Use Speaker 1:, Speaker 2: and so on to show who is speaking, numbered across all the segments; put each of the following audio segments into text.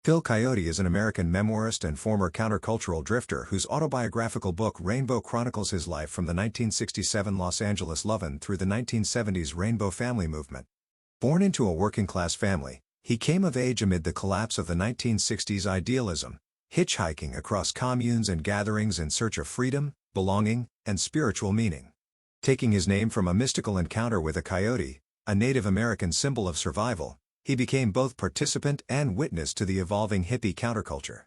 Speaker 1: Phil Coyote is an American memoirist and former countercultural drifter whose autobiographical book Rainbow chronicles his life from the 1967 Los Angeles Lovin' through the 1970s Rainbow family movement. Born into a working-class family, he came of age amid the collapse of the 1960s idealism, hitchhiking across communes and gatherings in search of freedom, belonging, and spiritual meaning. Taking his name from a mystical encounter with a coyote, a Native American symbol of survival, he became both participant and witness to the evolving hippie counterculture.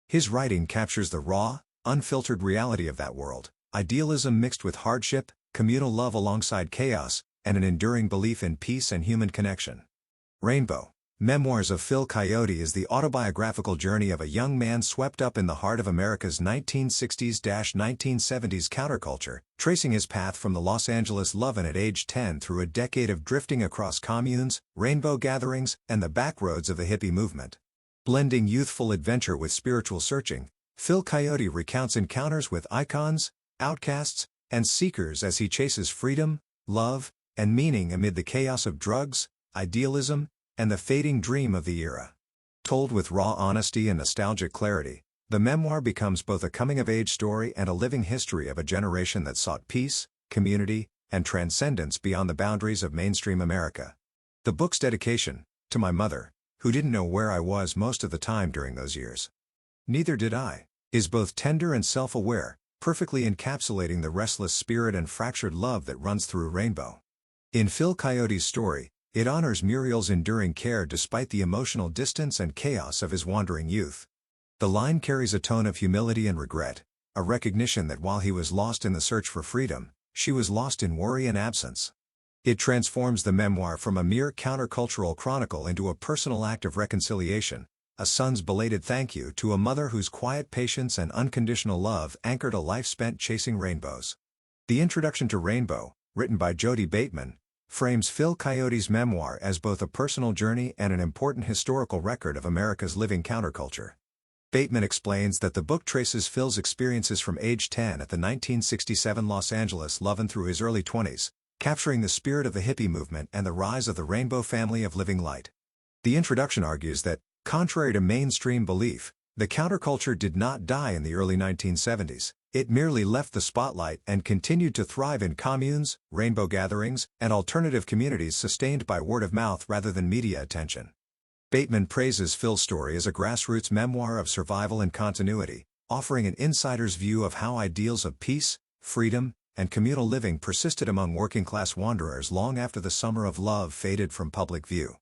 Speaker 1: His writing captures the raw, unfiltered reality of that world, idealism mixed with hardship, communal love alongside chaos, and an enduring belief in peace and human connection. Rainbow, Memoirs of Phil Coyote is the autobiographical journey of a young man swept up in the heart of America's 1960s-1970s counterculture, tracing his path from the Los Angeles Lovin' at age 10 through a decade of drifting across communes, rainbow gatherings, and the backroads of the hippie movement. Blending youthful adventure with spiritual searching, Phil Coyote recounts encounters with icons, outcasts, and seekers as he chases freedom, love, and meaning amid the chaos of drugs, idealism, and the fading dream of the era. Told with raw honesty and nostalgic clarity, the memoir becomes both a coming-of-age story and a living history of a generation that sought peace, community, and transcendence beyond the boundaries of mainstream America. The book's dedication, to my mother, who didn't know where I was most of the time during those years. Neither did I, is both tender and self-aware, perfectly encapsulating the restless spirit and fractured love that runs through Rainbow. In Phil Coyote's story, it honors Muriel's enduring care despite the emotional distance and chaos of his wandering youth. The line carries a tone of humility and regret, a recognition that while he was lost in the search for freedom, she was lost in worry and absence. It transforms the memoir from a mere countercultural chronicle into a personal act of reconciliation, a son's belated thank you to a mother whose quiet patience and unconditional love anchored a life spent chasing rainbows. The introduction to Rainbow, written by Jody Bateman, frames Phil Coyote's memoir as both a personal journey and an important historical record of America's living counterculture. Bateman explains that the book traces Phil's experiences from age 10 at the 1967 Los Angeles Lovin' through his early 20s, capturing the spirit of the hippie movement and the rise of the Rainbow family of living light. The introduction argues that, contrary to mainstream belief, the counterculture did not die in the early 1970s. It merely left the spotlight and continued to thrive in communes, rainbow gatherings, and alternative communities sustained by word of mouth rather than media attention. Bateman praises Phil's story as a grassroots memoir of survival and continuity, offering an insider's view of how ideals of peace, freedom, and communal living persisted among working-class wanderers long after the summer of love faded from public view.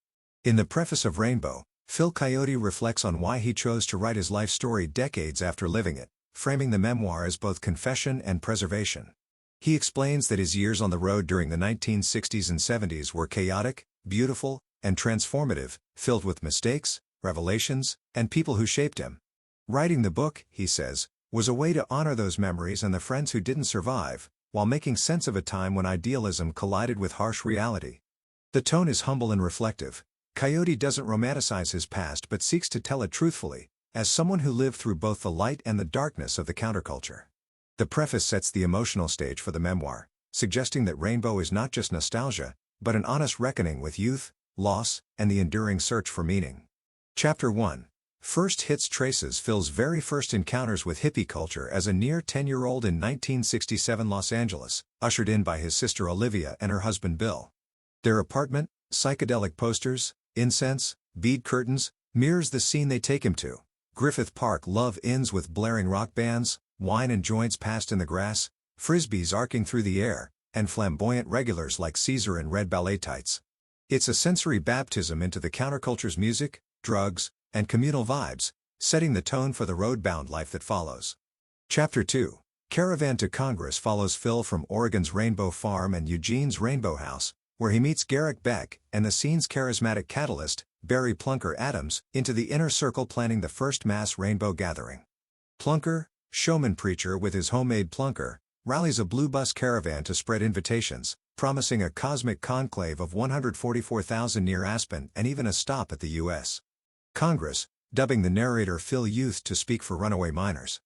Speaker 1: In the preface of Rainbow, Phil Coyote reflects on why he chose to write his life story decades after living it, framing the memoir as both confession and preservation. He explains that his years on the road during the 1960s and 70s were chaotic, beautiful, and transformative, filled with mistakes, revelations, and people who shaped him. Writing the book, he says, was a way to honor those memories and the friends who didn't survive, while making sense of a time when idealism collided with harsh reality. The tone is humble and reflective. Coyote doesn't romanticize his past but seeks to tell it truthfully, as someone who lived through both the light and the darkness of the counterculture. The preface sets the emotional stage for the memoir, suggesting that Rainbow is not just nostalgia, but an honest reckoning with youth, loss, and the enduring search for meaning. Chapter 1. First hits traces Phil's very first encounters with hippie culture as a near 10-year-old in 1967 Los Angeles, ushered in by his sister Olivia and her husband Bill. Their apartment, psychedelic posters, incense, bead curtains, mirrors the scene they take him to. Griffith Park love ends with blaring rock bands, wine and joints passed in the grass, frisbees arcing through the air, and flamboyant regulars like Caesar in red ballet tights. It's a sensory baptism into the counterculture's music, drugs, and communal vibes, setting the tone for the road-bound life that follows. Chapter 2. Caravan to Congress follows Phil from Oregon's Rainbow Farm and Eugene's Rainbow House, where he meets Garrick Beck and the scene's charismatic catalyst, Barry Plunker Adams, into the inner circle planning the first mass rainbow gathering. Plunker, showman preacher with his homemade plunker, rallies a blue bus caravan to spread invitations, promising a cosmic conclave of 144,000 near Aspen and even a stop at the U.S. Congress, dubbing the narrator Phil Youth to speak for runaway miners.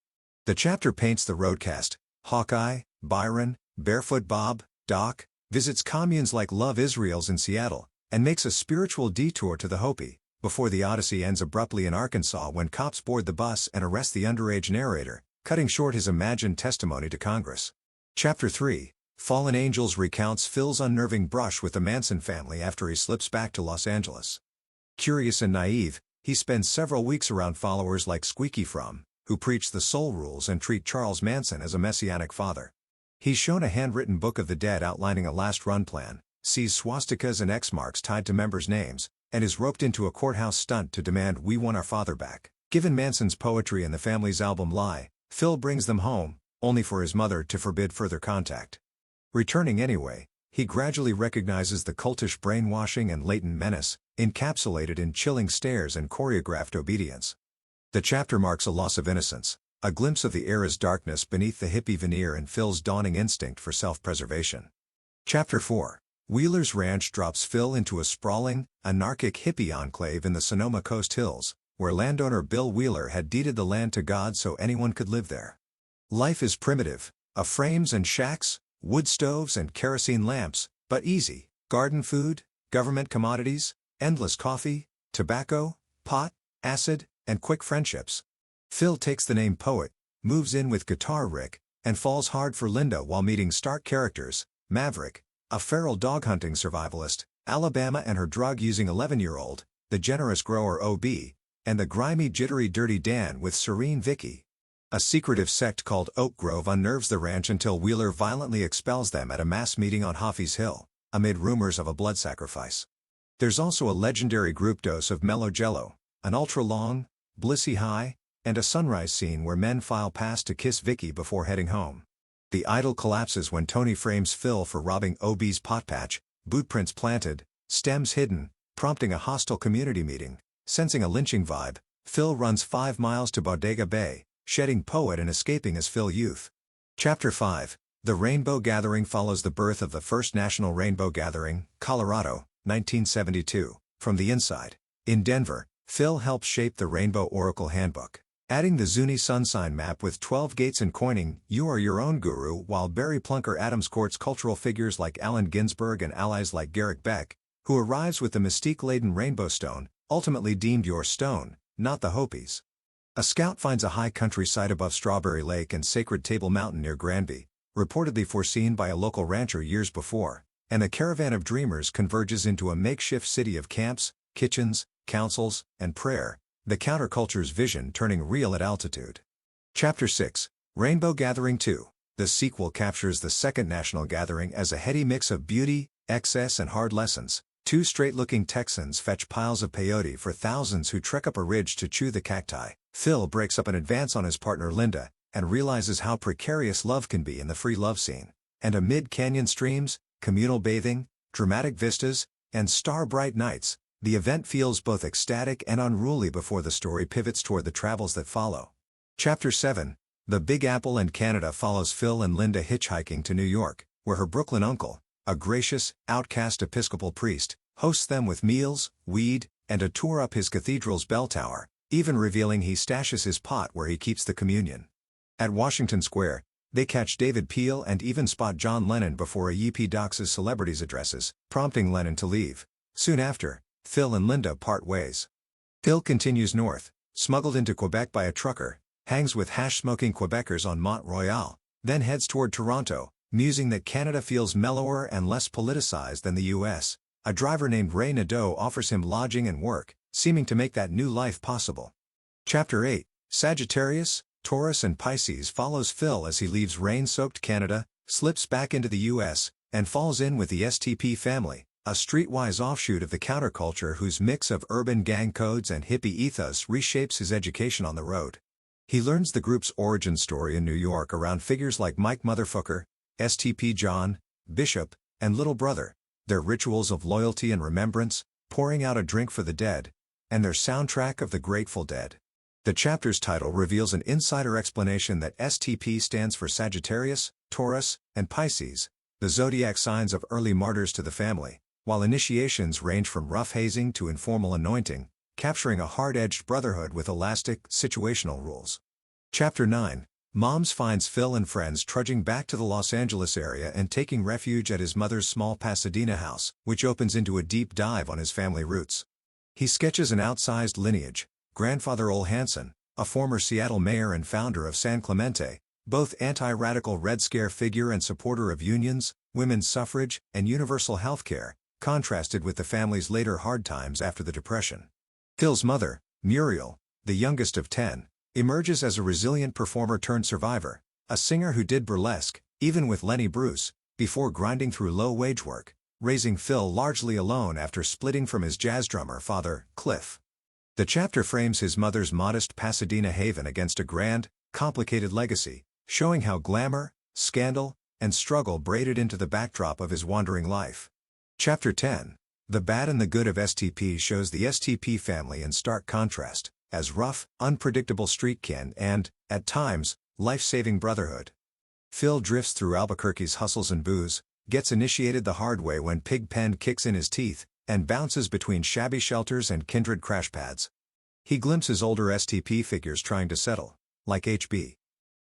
Speaker 1: The chapter paints the roadcast. Hawkeye, Byron, Barefoot Bob, Doc, visits communes like Love Israel's in Seattle, and makes a spiritual detour to the Hopi, before the odyssey ends abruptly in Arkansas when cops board the bus and arrest the underage narrator, cutting short his imagined testimony to Congress. Chapter 3, Fallen Angels recounts Phil's unnerving brush with the Manson family after he slips back to Los Angeles. Curious and naive, he spends several weeks around followers like Squeaky Fromm, who preach the soul rules and treat Charles Manson as a messianic father. He's shown a handwritten Book of the Dead outlining a last-run plan, sees swastikas and X marks tied to members' names, and is roped into a courthouse stunt to demand "We want our father back." Given Manson's poetry and the family's album Lie, Phil brings them home, only for his mother to forbid further contact. Returning anyway, he gradually recognizes the cultish brainwashing and latent menace, encapsulated in chilling stares and choreographed obedience. The chapter marks a loss of innocence, a glimpse of the era's darkness beneath the hippie veneer and Phil's dawning instinct for self-preservation. Chapter 4, Wheeler's Ranch drops Phil into a sprawling, anarchic hippie enclave in the Sonoma Coast Hills, where landowner Bill Wheeler had deeded the land to God so anyone could live there. Life is primitive, frames and shacks, wood stoves and kerosene lamps, but easy: garden food, government commodities, endless coffee, tobacco, pot, acid, and quick friendships. Phil takes the name Poet, moves in with guitar Rick, and falls hard for Linda while meeting stark characters: Maverick, a feral dog-hunting survivalist, Alabama and her drug-using 11-year-old, the generous grower O.B., and the grimy jittery Dirty Dan with serene Vicky. A secretive sect called Oak Grove unnerves the ranch until Wheeler violently expels them at a mass meeting on Hoffy's Hill, amid rumors of a blood sacrifice. There's also a legendary group dose of Mellow Jello, an ultra-long, blissy high, and a sunrise scene where men file past to kiss Vicky before heading home. The idyll collapses when Tony frames Phil for robbing OB's pot patch, bootprints planted, stems hidden, prompting a hostile community meeting. Sensing a lynching vibe, Phil runs 5 miles to Bodega Bay, shedding Poet and escaping as Phil Youth. Chapter 5, The Rainbow Gathering follows the birth of the first National Rainbow Gathering, Colorado, 1972, from the inside. In Denver, Phil helps shape the Rainbow Oracle Handbook, adding the Zuni sun sign map with 12 gates and coining "You are your own guru," while Barry Plunker Adams courts cultural figures like Allen Ginsberg and allies like Garrick Beck, who arrives with the mystique-laden Rainbow Stone, ultimately deemed your stone, not the Hopis. A scout finds a high country site above Strawberry Lake and Sacred Table Mountain near Granby, reportedly foreseen by a local rancher years before, and the caravan of dreamers converges into a makeshift city of camps, kitchens, councils, and prayer, the counterculture's vision turning real at altitude. Chapter 6, Rainbow Gathering 2. The sequel captures the second national gathering as a heady mix of beauty, excess and hard lessons. 2 straight-looking Texans fetch piles of peyote for thousands who trek up a ridge to chew the cacti. Phil breaks up an advance on his partner Linda, and realizes how precarious love can be in the free love scene. And amid canyon streams, communal bathing, dramatic vistas, and star-bright nights, the event feels both ecstatic and unruly before the story pivots toward the travels that follow. Chapter 7, The Big Apple and Canada follows Phil and Linda hitchhiking to New York, where her Brooklyn uncle, a gracious, outcast Episcopal priest, hosts them with meals, weed, and a tour up his cathedral's bell tower, even revealing he stashes his pot where he keeps the communion. At Washington Square, they catch David Peel and even spot John Lennon before a Yippee doxes celebrities' addresses, prompting Lennon to leave. Soon after, Phil and Linda part ways. Phil continues north, smuggled into Quebec by a trucker, hangs with hash-smoking Quebecers on Mont Royal, then heads toward Toronto, musing that Canada feels mellower and less politicized than the U.S. A driver named Ray Nadeau offers him lodging and work, seeming to make that new life possible. Chapter 8, Sagittarius, Taurus and Pisces follows Phil as he leaves rain-soaked Canada, slips back into the U.S., and falls in with the STP family, a streetwise offshoot of the counterculture whose mix of urban gang codes and hippie ethos reshapes his education on the road. He learns the group's origin story in New York around figures like Mike Motherfucker, STP John, Bishop, and Little Brother, their rituals of loyalty and remembrance, pouring out a drink for the dead, and their soundtrack of the Grateful Dead. The chapter's title reveals an insider explanation that STP stands for Sagittarius, Taurus, and Pisces, the zodiac signs of early martyrs to the family, while initiations range from rough hazing to informal anointing, capturing a hard-edged brotherhood with elastic, situational rules. Chapter 9, Moms finds Phil and friends trudging back to the Los Angeles area and taking refuge at his mother's small Pasadena house, which opens into a deep dive on his family roots. He sketches an outsized lineage: grandfather Ole Hansen, a former Seattle mayor and founder of San Clemente, both anti-radical Red Scare figure and supporter of unions, women's suffrage, and universal health care, contrasted with the family's later hard times after the Depression. Phil's mother, Muriel, the youngest of 10, emerges as a resilient performer-turned-survivor, a singer who did burlesque, even with Lenny Bruce, before grinding through low-wage work, raising Phil largely alone after splitting from his jazz drummer father, Cliff. The chapter frames his mother's modest Pasadena haven against a grand, complicated legacy, showing how glamour, scandal, and struggle braided into the backdrop of his wandering life. Chapter 10. The Bad and the Good of STP shows the STP family in stark contrast, as rough, unpredictable street kin and, at times, life-saving brotherhood. Phil drifts through Albuquerque's hustles and booze, gets initiated the hard way when Pigpen kicks in his teeth, and bounces between shabby shelters and kindred crash pads. He glimpses older STP figures trying to settle, like HB,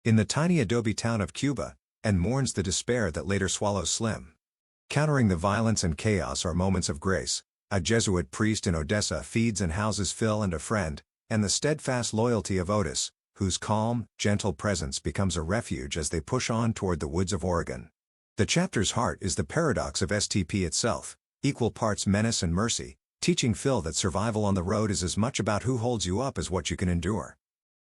Speaker 1: in the tiny adobe town of Cuba, and mourns the despair that later swallows Slim. Countering the violence and chaos are moments of grace. A Jesuit priest in Odessa feeds and houses Phil and a friend, and the steadfast loyalty of Otis, whose calm, gentle presence becomes a refuge as they push on toward the woods of Oregon. The chapter's heart is the paradox of STP itself, equal parts menace and mercy, teaching Phil that survival on the road is as much about who holds you up as what you can endure.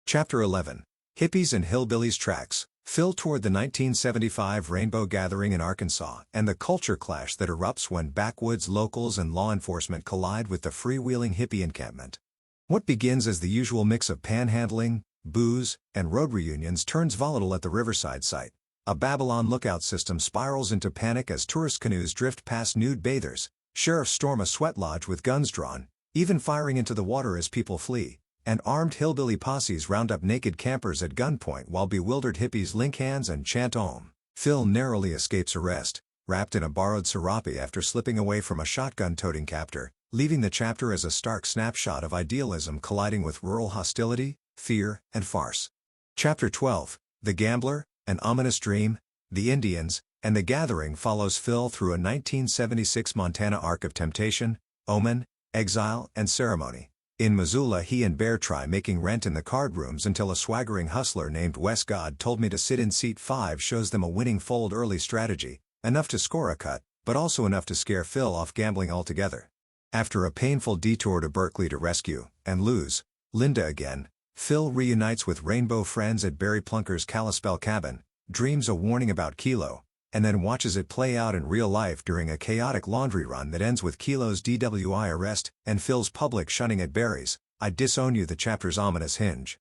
Speaker 1: Chapter 11. Hippies and Hillbillies Tracks. Phil toured the 1975 Rainbow Gathering in Arkansas and the culture clash that erupts when backwoods locals and law enforcement collide with the freewheeling hippie encampment. What begins as the usual mix of panhandling, booze, and road reunions turns volatile at the Riverside site. A Babylon lookout system spirals into panic as tourist canoes drift past nude bathers, sheriffs storm a sweat lodge with guns drawn, even firing into the water as people flee, and armed hillbilly posses round up naked campers at gunpoint while bewildered hippies link hands and chant Om. Phil narrowly escapes arrest, wrapped in a borrowed serape after slipping away from a shotgun-toting captor, leaving the chapter as a stark snapshot of idealism colliding with rural hostility, fear, and farce. Chapter 12. The Gambler, An Ominous Dream, The Indians, and the Gathering follows Phil through a 1976 Montana arc of temptation, omen, exile, and ceremony. In Missoula he and Bear try making rent in the card rooms until a swaggering hustler named Wes God told me to sit in seat 5 shows them a winning fold early strategy, enough to score a cut, but also enough to scare Phil off gambling altogether. After a painful detour to Berkeley to rescue, and lose, Linda again, Phil reunites with rainbow friends at Barry Plunker's Kalispell cabin, dreams a warning about Kilo, and then watches it play out in real life during a chaotic laundry run that ends with Kilo's DWI arrest and Phil's public shunning at Barry's I Disown You, the chapter's ominous hinge.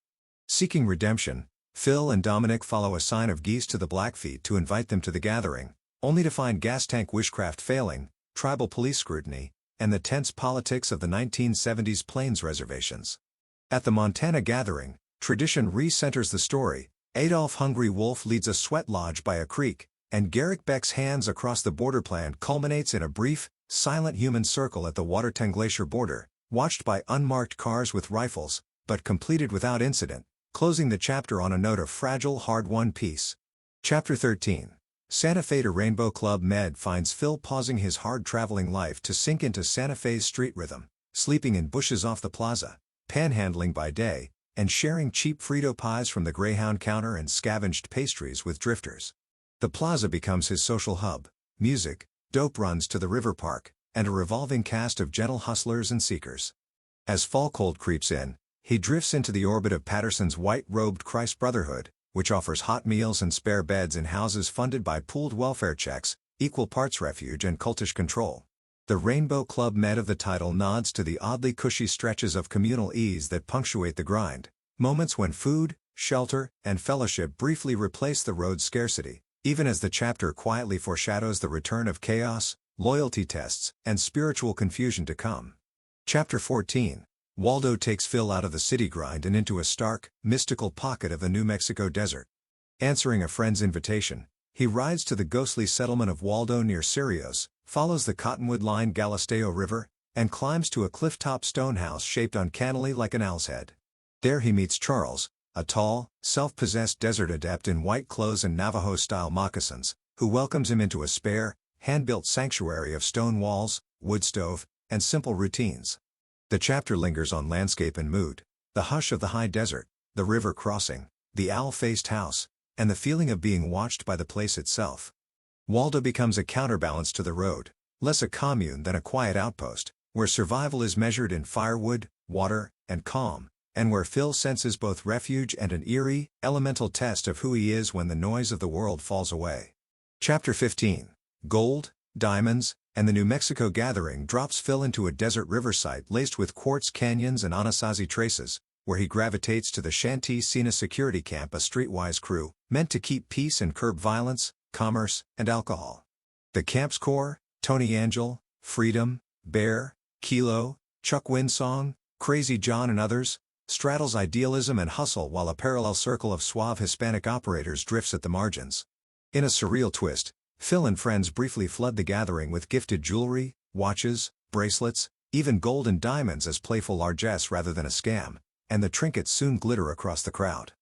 Speaker 1: Seeking redemption, Phil and Dominic follow a sign of geese to the Blackfeet to invite them to the gathering, only to find gas tank wishcraft failing, tribal police scrutiny, and the tense politics of the 1970s Plains reservations. At the Montana gathering, tradition re-centers the story. Adolph Hungry Wolf leads a sweat lodge by a creek, and Garrick Beck's hands across the border plan culminates in a brief, silent human circle at the Waterton Glacier border, watched by unmarked cars with rifles, but completed without incident, closing the chapter on a note of fragile, hard-won peace. Chapter 13. Santa Fe to Rainbow Club Med finds Phil pausing his hard-traveling life to sink into Santa Fe's street rhythm, sleeping in bushes off the plaza, panhandling by day, and sharing cheap Frito pies from the Greyhound counter and scavenged pastries with drifters. The plaza becomes his social hub: music, dope runs to the river park, and a revolving cast of gentle hustlers and seekers. As fall cold creeps in, he drifts into the orbit of Patterson's white-robed Christ Brotherhood, which offers hot meals and spare beds in houses funded by pooled welfare checks, equal parts refuge and cultish control. The Rainbow Club Med of the title nods to the oddly cushy stretches of communal ease that punctuate the grind, moments when food, shelter, and fellowship briefly replace the road's scarcity, even as the chapter quietly foreshadows the return of chaos, loyalty tests, and spiritual confusion to come. Chapter 14. Waldo takes Phil out of the city grind and into a stark, mystical pocket of the New Mexico desert. Answering a friend's invitation, he rides to the ghostly settlement of Waldo near Cerritos, follows the cottonwood-lined Galisteo River, and climbs to a cliff-top stone house shaped uncannily like an owl's head. There he meets Charles, a tall, self-possessed desert adept in white clothes and Navajo-style moccasins, who welcomes him into a spare, hand-built sanctuary of stone walls, wood stove, and simple routines. The chapter lingers on landscape and mood, the hush of the high desert, the river crossing, the owl-faced house, and the feeling of being watched by the place itself. Waldo becomes a counterbalance to the road, less a commune than a quiet outpost, where survival is measured in firewood, water, and calm, and where Phil senses both refuge and an eerie, elemental test of who he is when the noise of the world falls away. Chapter 15. Gold, Diamonds, and the New Mexico Gathering drops Phil into a desert river site laced with quartz canyons and Anasazi traces, where he gravitates to the Shanty Sena security camp, a streetwise crew, meant to keep peace and curb violence, commerce, and alcohol. The camp's core, Tony Angel, Freedom, Bear, Kilo, Chuck Winsong, Crazy John and others, straddles idealism and hustle while a parallel circle of suave Hispanic operators drifts at the margins. In a surreal twist, Phil and friends briefly flood the gathering with gifted jewelry, watches, bracelets, even gold and diamonds as playful largesse rather than a scam, and the trinkets soon glitter across the crowd.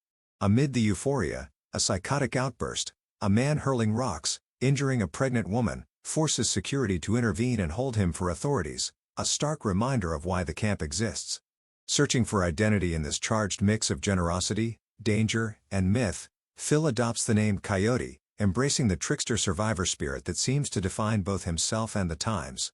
Speaker 1: Amid the euphoria, a psychotic outburst, a man hurling rocks, injuring a pregnant woman, forces security to intervene and hold him for authorities, a stark reminder of why the camp exists. Searching for identity in this charged mix of generosity, danger, and myth, Phil adopts the name Coyote, embracing the trickster survivor spirit that seems to define both himself and the times.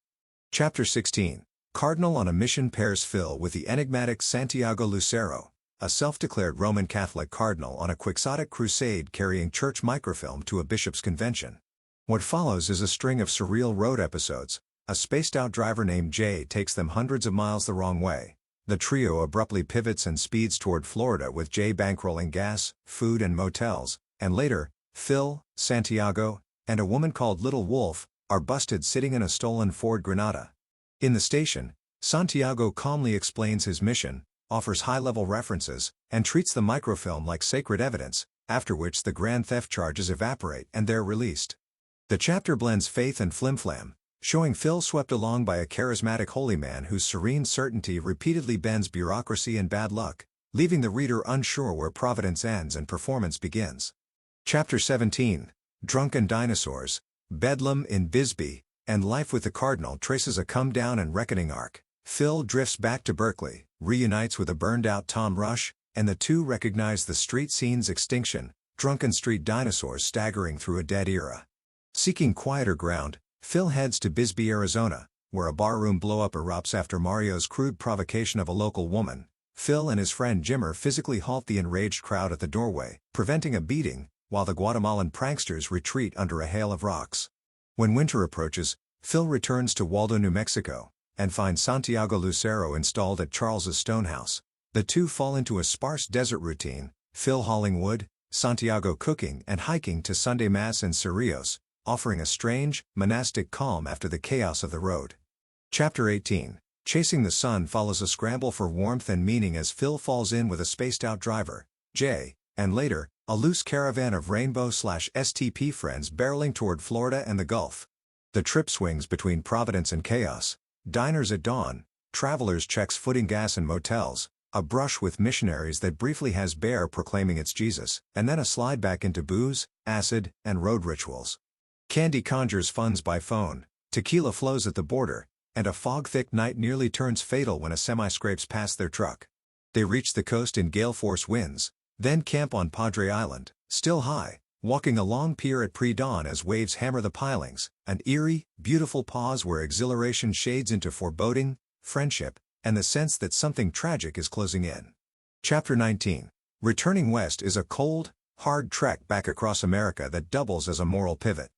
Speaker 1: Chapter 16. Cardinal on a Mission pairs Phil with the enigmatic Santiago Lucero, a self-declared Roman Catholic cardinal on a quixotic crusade carrying church microfilm to a bishop's convention. What follows is a string of surreal road episodes. A spaced-out driver named Jay takes them hundreds of miles the wrong way. The trio abruptly pivots and speeds toward Florida with Jay bankrolling gas, food and motels, and later, Phil, Santiago, and a woman called Little Wolf are busted sitting in a stolen Ford Granada. In the station, Santiago calmly explains his mission, offers high-level references, and treats the microfilm like sacred evidence, after which the grand theft charges evaporate and they're released. The chapter blends faith and flimflam, showing Phil swept along by a charismatic holy man whose serene certainty repeatedly bends bureaucracy and bad luck, leaving the reader unsure where providence ends and performance begins. Chapter 17. Drunken Dinosaurs, Bedlam in Bisbee, and Life with the Cardinal traces a come-down and reckoning arc. Phil drifts back to Berkeley, reunites with a burned-out Tom Rush, and the two recognize the street scene's extinction, drunken street dinosaurs staggering through a dead era. Seeking quieter ground, Phil heads to Bisbee, Arizona, where a barroom blow-up erupts after Mario's crude provocation of a local woman. Phil and his friend Jimmer physically halt the enraged crowd at the doorway, preventing a beating, while the Guatemalan pranksters retreat under a hail of rocks. When winter approaches, Phil returns to Waldo, New Mexico, and finds Santiago Lucero installed at Charles's stone house. The two fall into a sparse desert routine, Phil hauling wood, Santiago cooking and hiking to Sunday Mass in Cerrillos, offering a strange, monastic calm after the chaos of the road. Chapter 18. Chasing the Sun follows a scramble for warmth and meaning as Phil falls in with a spaced-out driver, Jay, and later, a loose caravan of Rainbow/STP friends barreling toward Florida and the Gulf. The trip swings between Providence and chaos, diners at dawn, travelers checks footing gas and motels, a brush with missionaries that briefly has Bear proclaiming it's Jesus, and then a slide back into booze, acid, and road rituals. Candy conjures funds by phone, tequila flows at the border, and a fog-thick night nearly turns fatal when a semi scrapes past their truck. They reach the coast in gale-force winds, then camp on Padre Island, still high, walking along pier at pre-dawn as waves hammer the pilings, an eerie, beautiful pause where exhilaration shades into foreboding, friendship, and the sense that something tragic is closing in. Chapter 19. Returning west is a cold, hard trek back across America that doubles as a moral pivot.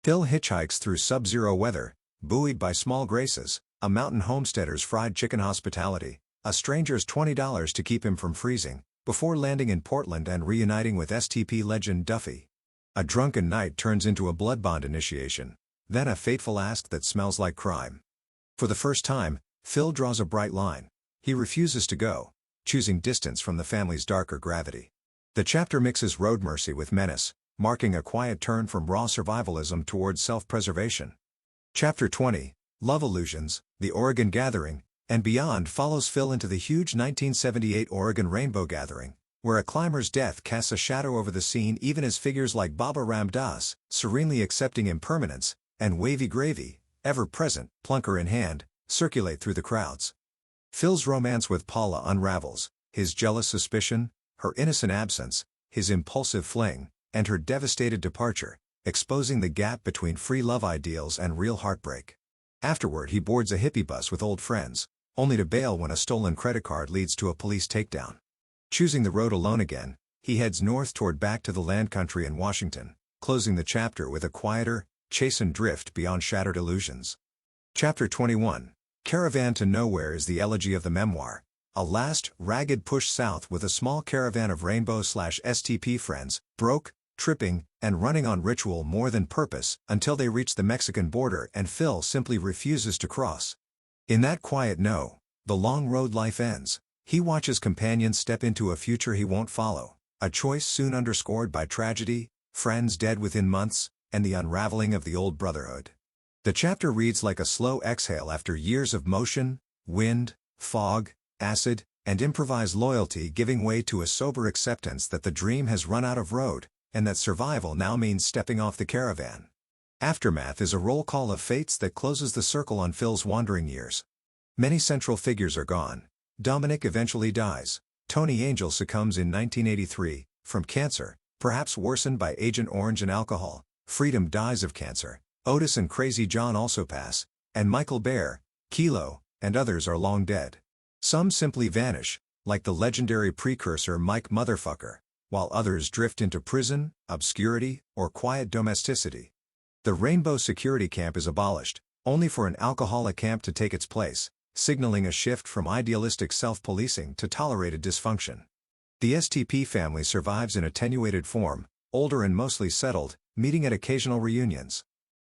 Speaker 1: Phil hitchhikes through sub-zero weather, buoyed by small graces, a mountain homesteader's fried chicken hospitality, a stranger's $20 to keep him from freezing, before landing in Portland and reuniting with STP legend Duffy. A drunken night turns into a blood bond initiation, then a fateful ask that smells like crime. For the first time, Phil draws a bright line. He refuses to go, choosing distance from the family's darker gravity. The chapter mixes road mercy with menace, marking a quiet turn from raw survivalism towards self-preservation. Chapter 20, Love Illusions, The Oregon Gathering, and Beyond follows Phil into the huge 1978 Oregon Rainbow Gathering, where a climber's death casts a shadow over the scene even as figures like Baba Ram Dass, serenely accepting impermanence, and Wavy Gravy, ever present, plunker in hand, circulate through the crowds. Phil's romance with Paula unravels, his jealous suspicion, her innocent absence, his impulsive fling, and her devastated departure, exposing the gap between free love ideals and real heartbreak. Afterward he boards a hippie bus with old friends, only to bail when a stolen credit card leads to a police takedown. Choosing the road alone again, he heads north toward back to the land country in Washington, closing the chapter with a quieter, chastened drift beyond shattered illusions. Chapter 21. Caravan to Nowhere is the elegy of the memoir, a last, ragged push south with a small caravan of rainbow/STP friends, broke, tripping, and running on ritual more than purpose, until they reach the Mexican border and Phil simply refuses to cross. In that quiet no, the long road life ends, he watches companions step into a future he won't follow, a choice soon underscored by tragedy, friends dead within months, and the unraveling of the old brotherhood. The chapter reads like a slow exhale after years of motion, wind, fog, acid, and improvised loyalty giving way to a sober acceptance that the dream has run out of road, and that survival now means stepping off the caravan. Aftermath is a roll call of fates that closes the circle on Phil's wandering years. Many central figures are gone. Dominic eventually dies. Tony Angel succumbs in 1983, from cancer, perhaps worsened by Agent Orange and alcohol. Freedom dies of cancer. Otis and Crazy John also pass, and Michael Bear, Kilo, and others are long dead. Some simply vanish, like the legendary precursor Mike Motherfucker, while others drift into prison, obscurity, or quiet domesticity. The Rainbow Security Camp is abolished, only for an alcoholic camp to take its place, signaling a shift from idealistic self-policing to tolerated dysfunction. The STP family survives in attenuated form, older and mostly settled, meeting at occasional reunions.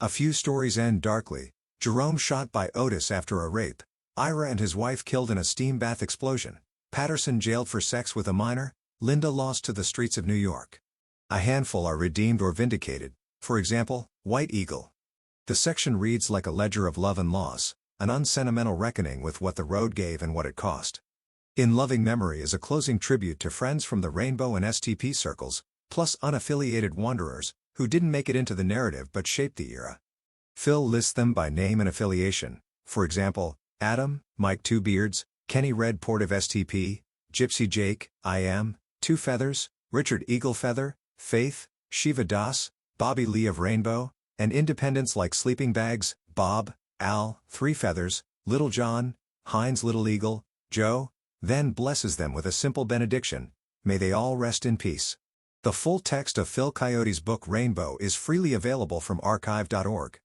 Speaker 1: A few stories end darkly: Jerome shot by Otis after a rape, Ira and his wife killed in a steam bath explosion, Patterson jailed for sex with a minor, Linda lost to the streets of New York. A handful are redeemed or vindicated, for example, White Eagle. The section reads like a ledger of love and loss, an unsentimental reckoning with what the road gave and what it cost. In Loving Memory is a closing tribute to friends from the Rainbow and STP circles, plus unaffiliated wanderers, who didn't make it into the narrative but shaped the era. Phil lists them by name and affiliation, for example, Adam, Mike Two Beards, Kenny Red Port of STP, Gypsy Jake, I Am, Two Feathers, Richard Eagle Feather, Faith, Shiva Das, Bobby Lee of Rainbow, and independents like Sleeping Bags, Bob, Al, Three Feathers, Little John, Heinz Little Eagle, Joe, then blesses them with a simple benediction: may they all rest in peace. The full text of Phil Coyote's book Rainbow is freely available from archive.org.